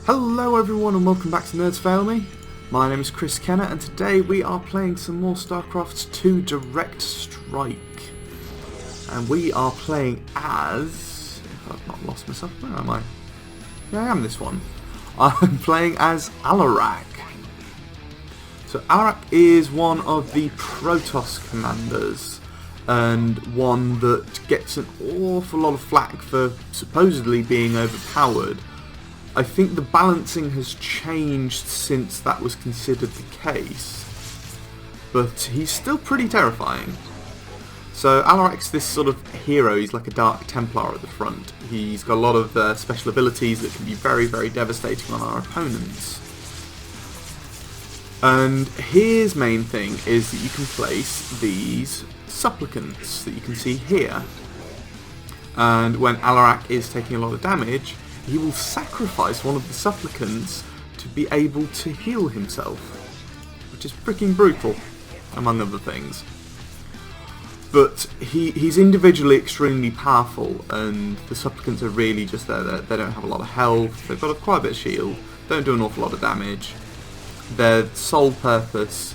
Hello everyone and welcome back to Nerds Fail Me. My name is Chris Kenner and today we are playing some more StarCraft 2 Direct Strike. And we are playing as... if I've not lost myself, where am I? Yeah, I am this one. I'm playing as Alarak. So Alarak is one of the protoss commanders and one that gets an awful lot of flack for supposedly being overpowered. I think the balancing has changed since that was considered the case, but he's still pretty terrifying. So Alarak's this sort of hero. He's like a Dark Templar at the front. He's got a lot of special abilities that can be very, very devastating on our opponents. And his main thing is that you can place these supplicants that you can see here. And when Alarak is taking a lot of damage, he will sacrifice one of the supplicants to be able to heal himself, which is freaking brutal, among other things. But he's individually extremely powerful, and the supplicants are really just there. They don't have a lot of health, they've got quite a bit of shield, don't do an awful lot of damage. Their sole purpose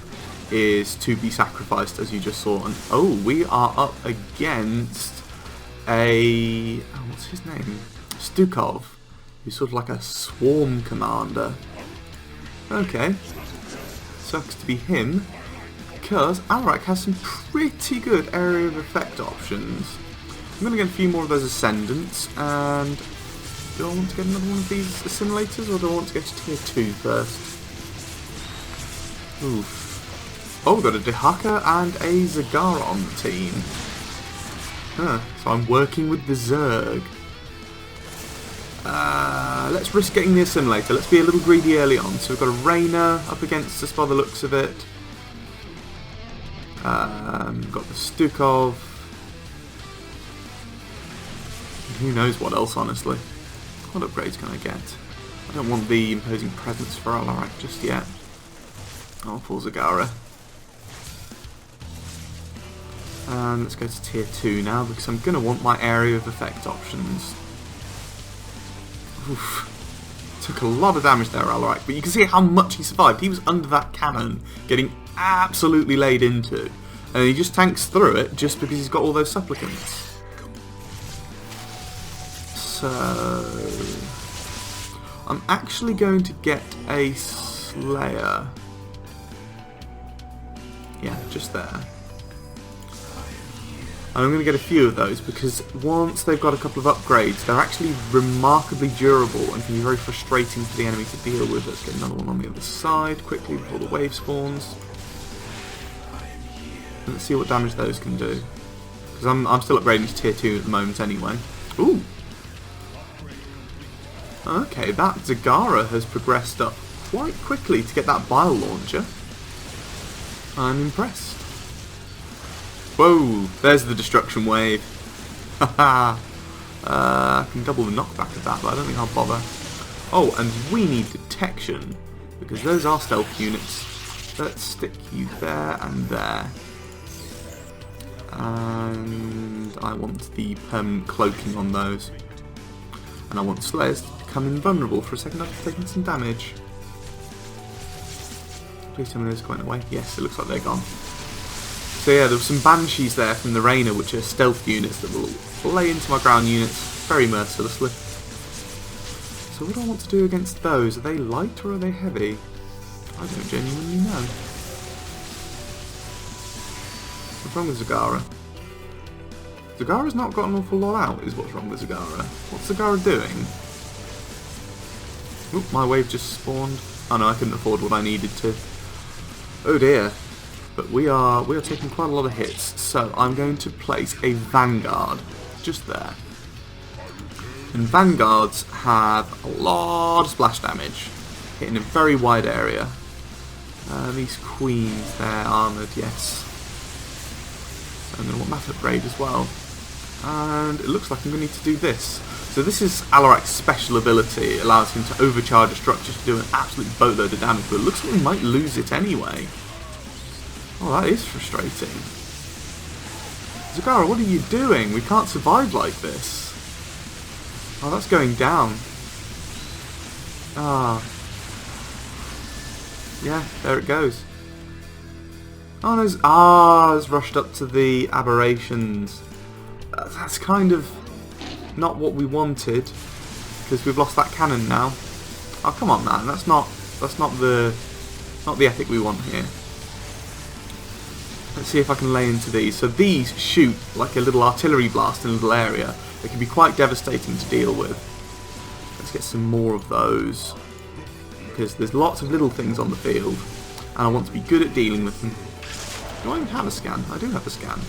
is to be sacrificed, as you just saw. And oh, we are up against a... oh, what's his name? Stukov. He's sort of like a swarm commander. Okay. Sucks to be him, because Alarak has some pretty good area of effect options. I'm going to get a few more of those ascendants, and do I want to get another one of these assimilators, or do I want to get to tier 2 first? Oof. Oh, we've got a Dehaka and a Zagara on the team. Huh, so I'm working with the Zerg. Let's risk getting the assimilator. Let's be a little greedy early on. So we've got a Rainer up against us by the looks of it. Got the Stukov. Who knows what else, honestly. What upgrades can I get? I don't want the imposing presence for Alarak just yet. Oh, for Zagara. And let's go to tier 2 now, because I'm going to want my area of effect options. Oof. Took a lot of damage there, Alarak, but you can see how much he survived. He was under that cannon, getting absolutely laid into, and he just tanks through it just because he's got all those supplicants. So I'm actually going to get a Slayer. Yeah, just there. And I'm going to get a few of those, because once they've got a couple of upgrades, they're actually remarkably durable and can be very frustrating for the enemy to deal with. Let's get another one on the other side quickly before the wave spawns. And let's see what damage those can do, because I'm still upgrading to tier 2 at the moment anyway. Ooh! Okay, that Zagara has progressed up quite quickly to get that bile launcher. I'm impressed. Whoa, there's the destruction wave. Haha. I can double the knockback of that, but I don't think I'll bother. Oh, and we need detection, because those are stealth units. Let's stick you there and there. And I want the permanent cloaking on those. And I want Slayers to become invulnerable for a second after taking some damage. Please tell me those are going away. Yes, it looks like they're gone. So yeah, there were some Banshees there from the Rainer, which are stealth units that will lay into my ground units very mercilessly. So what do I want to do against those? Are they light or are they heavy? I don't genuinely know. What's wrong with Zagara? Zagara's not got an awful lot out, is what's wrong with Zagara. What's Zagara doing? Oop, my wave just spawned. Oh no, I couldn't afford what I needed to. Oh dear. But we are taking quite a lot of hits, so I'm going to place a Vanguard just there. And Vanguards have a lot of splash damage, hitting a very wide area. These Queens, they're armoured, yes. So I'm going to want that upgrade as well. And it looks like I'm going to need to do this. So this is Alarak's special ability. It allows him to overcharge a structure to do an absolute boatload of damage, but it looks like we might lose it anyway. Oh, that is frustrating. Zagara, what are you doing? We can't survive like this. Oh, that's going down. Ah. Yeah, there it goes. Oh, no, it's rushed up to the aberrations. That's kind of not what we wanted, because we've lost that cannon now. Oh, come on, man. That's not the ethic we want here. Let's see if I can lay into these. So these shoot like a little artillery blast in a little area. They can be quite devastating to deal with. Let's get some more of those, because there's lots of little things on the field, and I want to be good at dealing with them. Do I even have a scan? I do have a scan.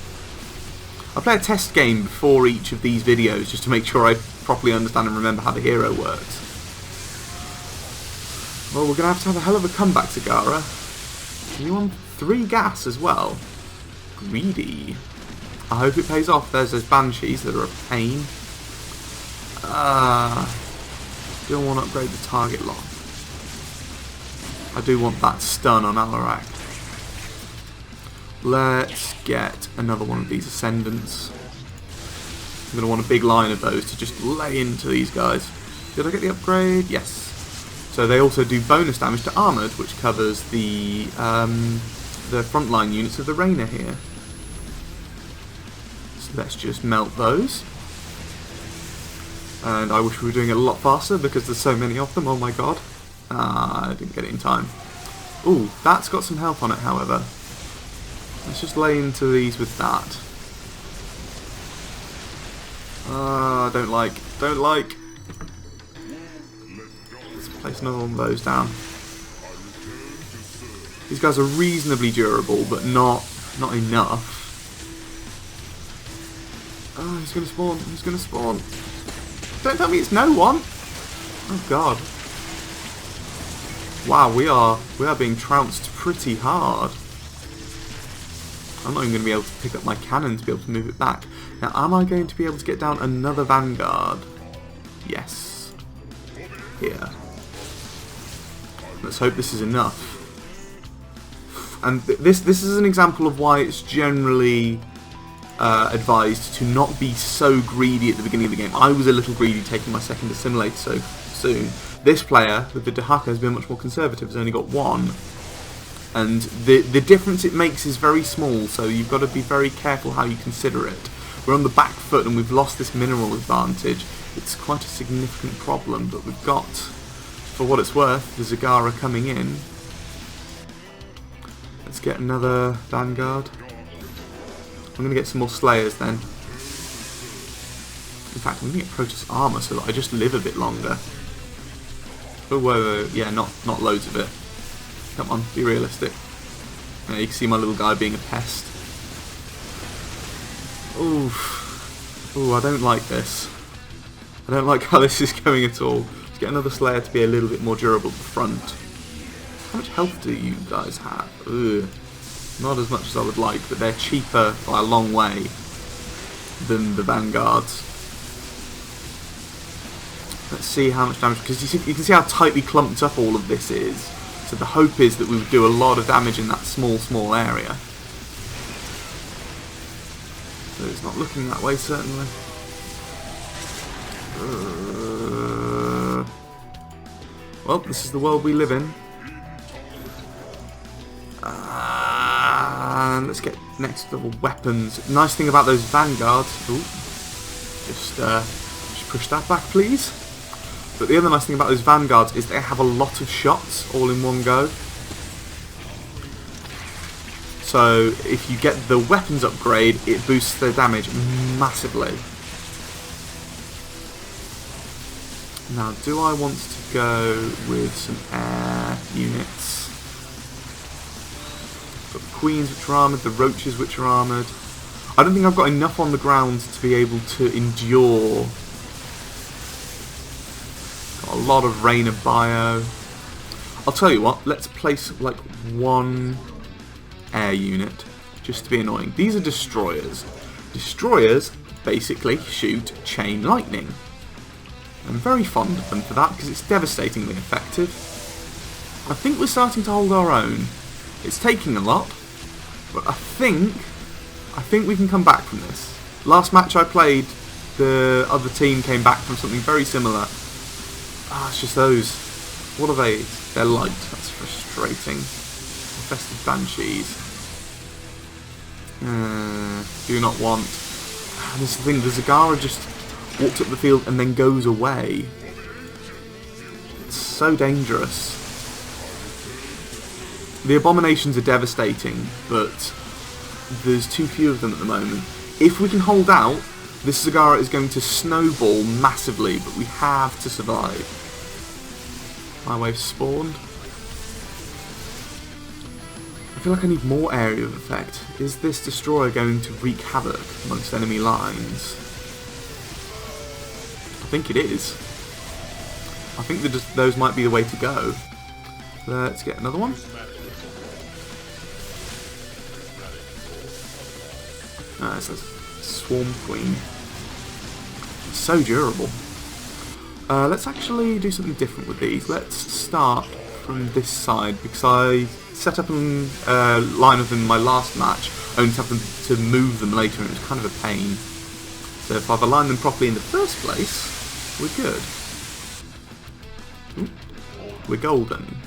I play a test game before each of these videos just to make sure I properly understand and remember how the hero works. Well, we're going to have a hell of a comeback, Zagara. You on 3 gas as well? Greedy. I hope it pays off. There's those banshees that are a pain. Still want to upgrade the target lock. I do want that stun on Alarak. Let's get another one of these Ascendants. I'm going to want a big line of those to just lay into these guys. Did I get the upgrade? Yes. So they also do bonus damage to Armoured, which covers the frontline units of the Rainer here. So let's just melt those. And I wish we were doing it a lot faster because there's so many of them, oh my god. I didn't get it in time. Ooh, that's got some health on it, however. Let's just lay into these with that. Don't like. Let's place another one of those down. These guys are reasonably durable, but not enough. Oh, he's gonna spawn. He's gonna spawn. Don't tell me it's no one. Oh god. Wow, we are being trounced pretty hard. I'm not even going to be able to pick up my cannon to be able to move it back. Now, am I going to be able to get down another vanguard? Yes. Here. Let's hope this is enough. And this is an example of why it's generally advised to not be so greedy at the beginning of the game. I was a little greedy taking my second assimilator so soon. This player with the Dahaka has been much more conservative. Has only got 1. And the difference it makes is very small, so you've got to be very careful how you consider it. We're on the back foot and we've lost this mineral advantage. It's quite a significant problem, but we've got, for what it's worth, the Zagara coming in. Let's get another vanguard. I'm going to get some more slayers then. In fact, I'm going to get protoss armor so that I just live a bit longer. Oh, whoa, yeah, not loads of it. Come on, be realistic. Yeah, you can see my little guy being a pest. Oof. Ooh, I don't like this. I don't like how this is going at all. Let's get another Slayer to be a little bit more durable at the front. How much health do you guys have? Ugh. Not as much as I would like, but they're cheaper by a long way than the Vanguards. Let's see how much damage, because you can see how tightly clumped up all of this is. So the hope is that we would do a lot of damage in that small area. So it's not looking that way, certainly. Well, this is the world we live in. And let's get next level weapons. Nice thing about those Vanguards. Ooh, just push that back, please. But the other nice thing about those Vanguards is they have a lot of shots all in one go. So if you get the weapons upgrade, it boosts their damage massively. Now, do I want to go with some air units? Got the Queens, which are armoured, the Roaches, which are armoured. I don't think I've got enough on the ground to be able to endure. Got a lot of Rainer bio. I'll tell you what, let's place like one air unit, just to be annoying. These are destroyers. Destroyers basically shoot chain lightning. I'm very fond of them for that because it's devastatingly effective. I think we're starting to hold our own. It's taking a lot, but I think we can come back from this. Last match I played, the other team came back from something very similar. It's just those What are they? They're light. That's frustrating. Infested banshees. Do not want. And this is the thing. The Zagara just walks up the field and then goes away. It's so dangerous. The abominations are devastating, but there's too few of them at the moment. If we can hold out, this Zagara is going to snowball massively, but we have to survive. My wave spawned. I feel like I need more area of effect. Is this destroyer going to wreak havoc amongst enemy lines? I think it is. I think that those might be the way to go. Let's get another one. It says Swarm Queen. It's so durable. Let's actually do something different with these. Let's start from this side, because I set up a line of them in my last match, only to have them to move them later, and it was kind of a pain. So if I've aligned them properly in the first place, we're good. Ooh, we're golden.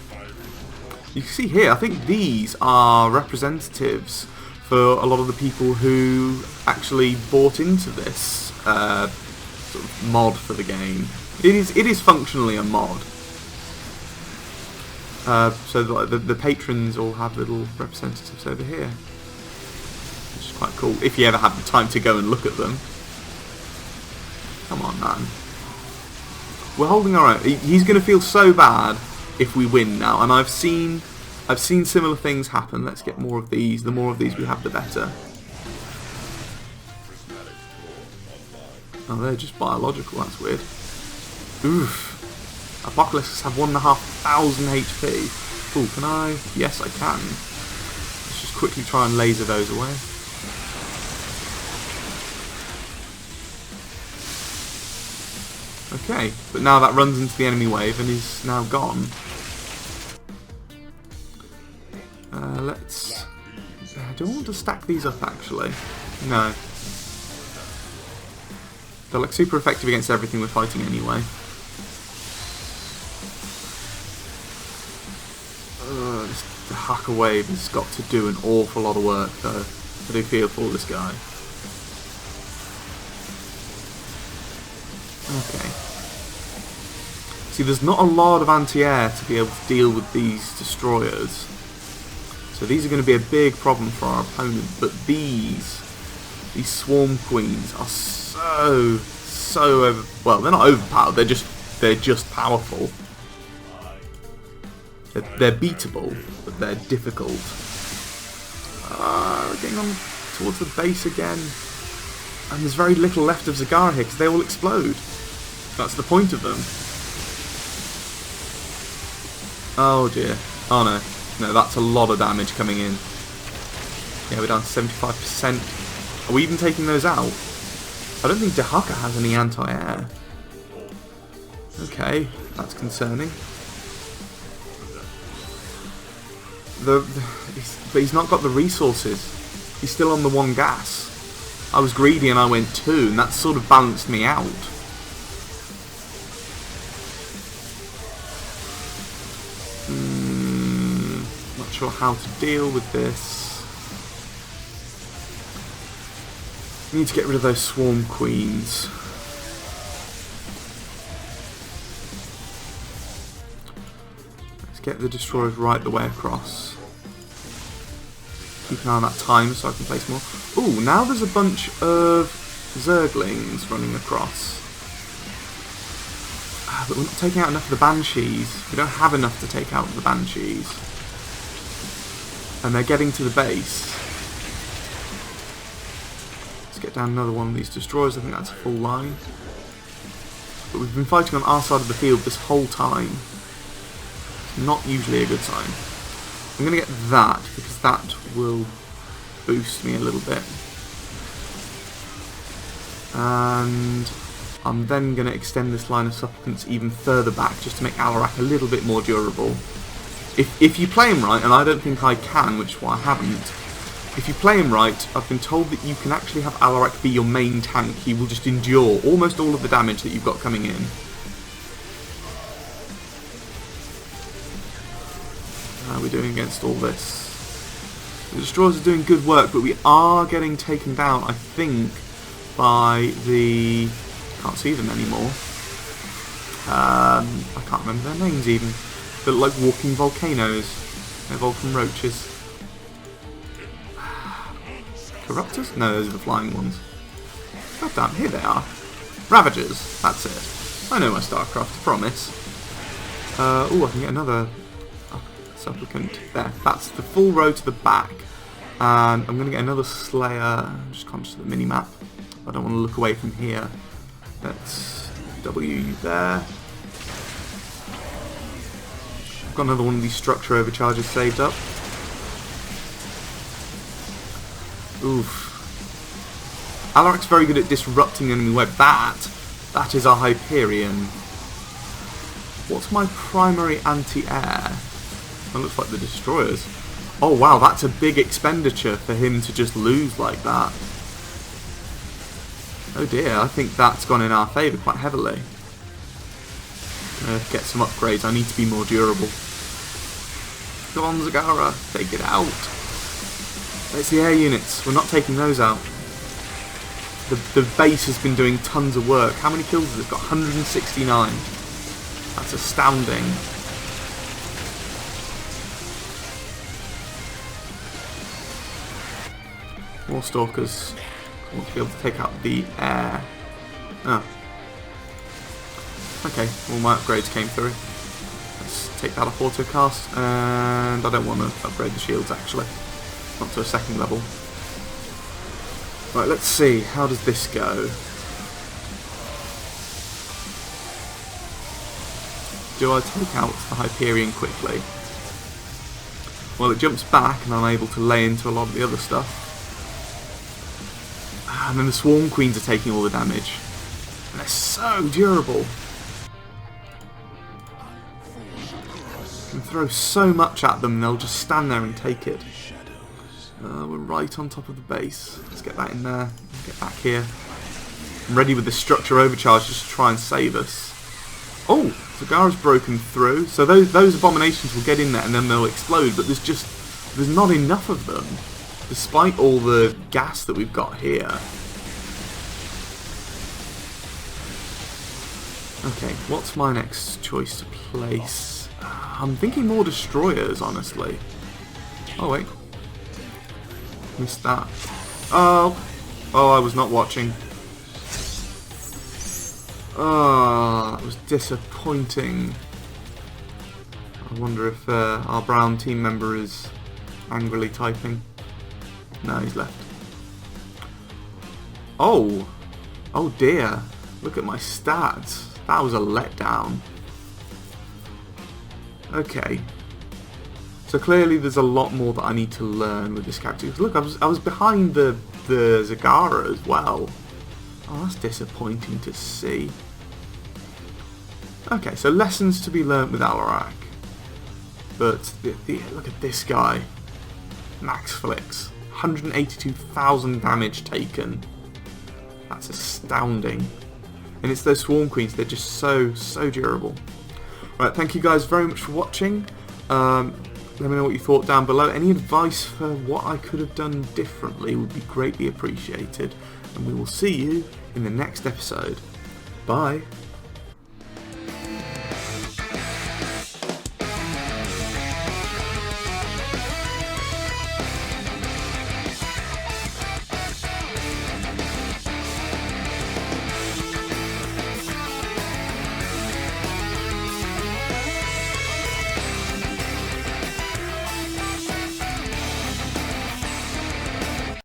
You can see here, I think these are representatives for a lot of the people who actually bought into this sort of mod for the game. It is functionally a mod. So the patrons all have little representatives over here, which is quite cool, if you ever have the time to go and look at them. Come on, man. We're holding our own. He's going to feel so bad if we win now, and I've seen similar things happen. Let's get more of these. The more of these we have, the better. Oh, they're just biological. That's weird. Oof. Apocalypses have 1,500 HP. Ooh, can I? Yes, I can. Let's just quickly try and laser those away. Okay, but now that runs into the enemy wave and is now gone. Let's... do I want to stack these up, actually? No. They're like super effective against everything we're fighting anyway. The hacker wave has got to do an awful lot of work, though. I do feel for this guy. Okay. See, there's not a lot of anti-air to be able to deal with these destroyers. So these are going to be a big problem for our opponent, but these Swarm Queens are so well, they're not overpowered, they're just powerful. They're beatable, but they're difficult. We're getting on towards the base again. And there's very little left of Zagara here, because they all explode. That's the point of them. Oh dear. Oh no. No, that's a lot of damage coming in. Yeah, we're down to 75%. Are we even taking those out? I don't think Dahaka has any anti-air. Okay, that's concerning. But he's not got the resources. He's still on the 1 gas. I was greedy and I went 2, and that sort of balanced me out. Not sure how to deal with this. I need to get rid of those Swarm Queens. Let's get the destroyers right the way across. Keep an eye on that timer so I can place more. Ooh, now there's a bunch of Zerglings running across. But we're not taking out enough of the Banshees. We don't have enough to take out the Banshees. And they're getting to the base. Let's get down another one of these destroyers. I think that's a full line. But we've been fighting on our side of the field this whole time. It's not usually a good sign. I'm going to get that, because that will boost me a little bit. And I'm then going to extend this line of supplicants even further back, just to make Alarak a little bit more durable. If you play him right, and I don't think I can, which is why I haven't, if you play him right, I've been told that you can actually have Alarak be your main tank. He will just endure almost all of the damage that you've got coming in. How are we doing against all this? The destroyers are doing good work, but we are getting taken down, I think, by the... can't see them anymore. I can't remember their names even. They look like walking volcanoes. They evolve from roaches. Corruptors? No, those are the flying ones. God damn, here they are. Ravagers, that's it. I know my StarCraft, I promise. Oh, I can get another supplicant. There, that's the full row to the back. And I'm going to get another Slayer. I'm just conscious of the mini-map. I don't want to look away from here. Let's W there. I've got another one of these structure overcharges saved up. Oof. Alarak's very good at disrupting enemy web. That is our Hyperion. What's my primary anti-air? That looks like the destroyers. Oh wow, that's a big expenditure for him to just lose like that. Oh dear, I think that's gone in our favour quite heavily. Get some upgrades, I need to be more durable. Come on Zagara, take it out. It's the air units, we're not taking those out. The base has been doing tons of work. How many kills has it got? 169. That's astounding. More stalkers. Won't be able to take out the air. Oh. Okay, all my upgrades came through. Let's take that off autocast, and I don't want to upgrade the shields actually. Not to a second level. Right, let's see, how does this go? Do I take out the Hyperion quickly? Well, it jumps back and I'm able to lay into a lot of the other stuff. And then the Swarm Queens are taking all the damage. And they're so durable. You can throw so much at them and they'll just stand there and take it. We're right on top of the base. Let's get that in there. Get back here. I'm ready with the structure overcharge just to try and save us. Oh! Zagara's broken through. So those abominations will get in there and then they'll explode, but there's not enough of them. Despite all the gas that we've got here. Okay, what's my next choice to place? I'm thinking more destroyers, honestly. Oh wait. Missed that. Oh, I was not watching. Oh, that was disappointing. I wonder if our brown team member is angrily typing. No, he's left. Oh! Oh dear. Look at my stats. That was a letdown. Okay. So clearly there's a lot more that I need to learn with this character. Look, I was behind the Zagara as well. Oh, that's disappointing to see. Okay, so lessons to be learnt with Alarak. But look at this guy. Max Flicks. 182,000 damage taken. That's astounding. And it's those Swarm Queens, they're just so durable. Right, thank you guys very much for watching. Let me know what you thought down below. Any advice for what I could have done differently would be greatly appreciated. And we will see you in the next episode. Bye.